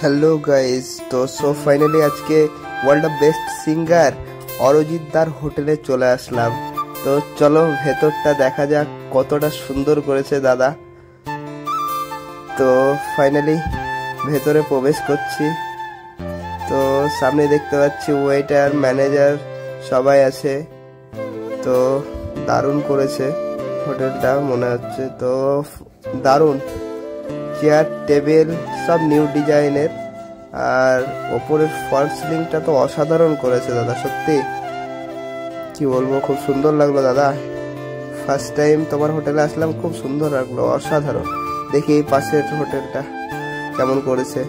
Hello guys, তো finally আজকে world of best singer Arijit দার হোটেলে চলে আসলাম। তো চলো ভেতরটা দেখা যাক কতটা সুন্দর করেছে দাদা। তো ফাইনালি ভেতরে প্রবেশ করছি। তো সামনে দেখতে পাচ্ছি ওয়েটার, ম্যানেজার সবাই আছে। তো দারুণ করেছে হোটেলটা মনে হচ্ছে। তো দারুণ চেয়ার টেবিল সব নিউ ডিজাইনের, আর ওপরের ফল সিলিংটা তো অসাধারণ করেছে দাদা। সত্যি কি বলবো, খুব সুন্দর লাগলো দাদা। ফার্স্ট টাইম তোমার হোটেলে আসলাম, খুব সুন্দর লাগলো, অসাধারণ। দেখি এই পাশের হোটেলটা কেমন করেছে।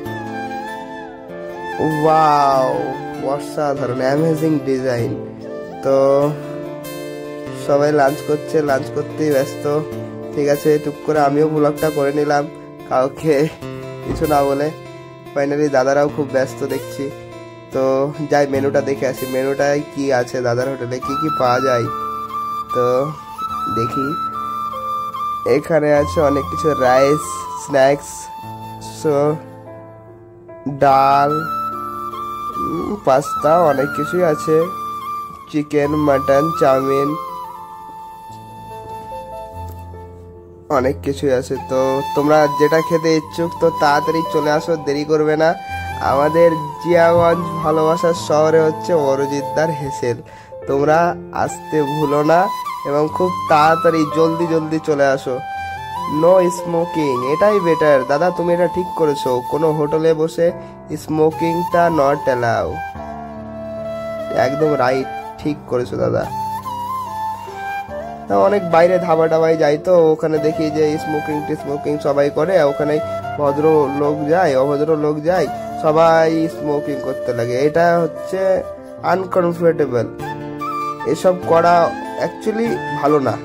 ওয়াও, অসাধারণ, অ্যামেজিং ডিজাইন। তো সবাই লাঞ্চ করছে, লাঞ্চ করতেই ব্যস্ত। ঠিক আছে, টুক করে আমিও ব্লগটা করে নিলাম কাউকে কিছু না বলে। ফাইনালি দাদারাও খুব ব্যস্ত দেখছি। তো যাই মেনুটা দেখে আসি, মেনুটায় কি আছে দাদার হোটেলে, কি কি পাওয়া যায়। তো দেখি, এখানে আছে অনেক কিছু, রাইস, স্ন্যাক্স, ডাল, পাস্তা, অনেক কিছুই আছে, চিকেন, মাটন, চাউমিন, অনেক কিছুই আছে। তো তোমরা যেটা খেতে ইচ্ছুক তো তাড়াতাড়ি চলে আসো, দেরি করবে না। আমাদের জিয়াগঞ্জ ভালোবাসার শহরে হচ্ছে অরিজিৎ দার হেসেল। তোমরা আসতে ভুলো না এবং খুব তাড়াতাড়ি জলদি জলদি চলে আসো। নো স্মোকিং, এটাই বেটার দাদা, তুমি এটা ঠিক করেছো। কোনো হোটেলে বসে স্মোকিংটা নট অ্যালাউ। একদম রাইট, ঠিক করেছো দাদা। অনেক বাইরে ধাবা টাবাই যাই, তো ওখানে দেখি যে স্মোকিং সবাই করে। ওখানে ভদ্র লোক যায়, অভদ্র লোক যায়, সবাই স্মোকিং করতে লাগে। এটা হচ্ছে আনকমফোর্টেবল, এসব করা অ্যাকচুয়ালি ভালো না।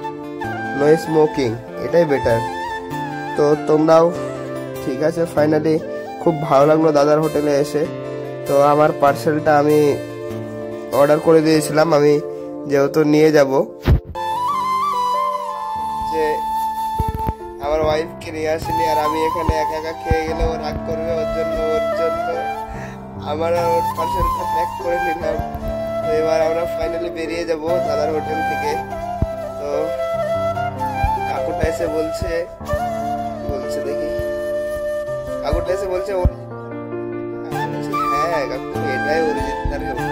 নো স্মোকিং, এটাই বেটার। তো তোমরাও ঠিক আছে। ফাইনালি খুব ভালো লাগলো দাদার হোটেলে এসে। তো আমার পার্সেলটা আমি অর্ডার করে দিয়েছিলাম, আমি যেহেতু নিয়ে যাব, যে আমার ওয়াইফকে নিয়ে আসিনি, আর আমি এখানে একা একা খেয়ে গেলে ও রাগ করবে। ওর জন্য আমার ওর পার্সেলটা প্যাক করে নিলাম। তো এবার আমরা ফাইনালি বেরিয়ে যাব দাদার হোটেল থেকে। তো কাকুটা এসে বলছে দেখি, কাকুটা এসে বলছে হ্যাঁ কাকু, এটাই অরিজিৎ দার হোটেল।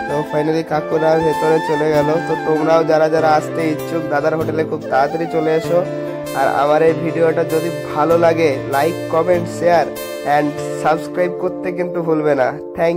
তো ফাইনালি কাকুরা ভেতরে চলে গেল। তো তোমরাও যারা যারা আসতে ইচ্ছুক দাদার হোটেলে খুব তাড়াতাড়ি চলে এসো। আর আমার এই ভিডিওটা যদি ভালো লাগে, like, comment, share and subscribe করতে কিন্তু ভুলবে না। থ্যাংক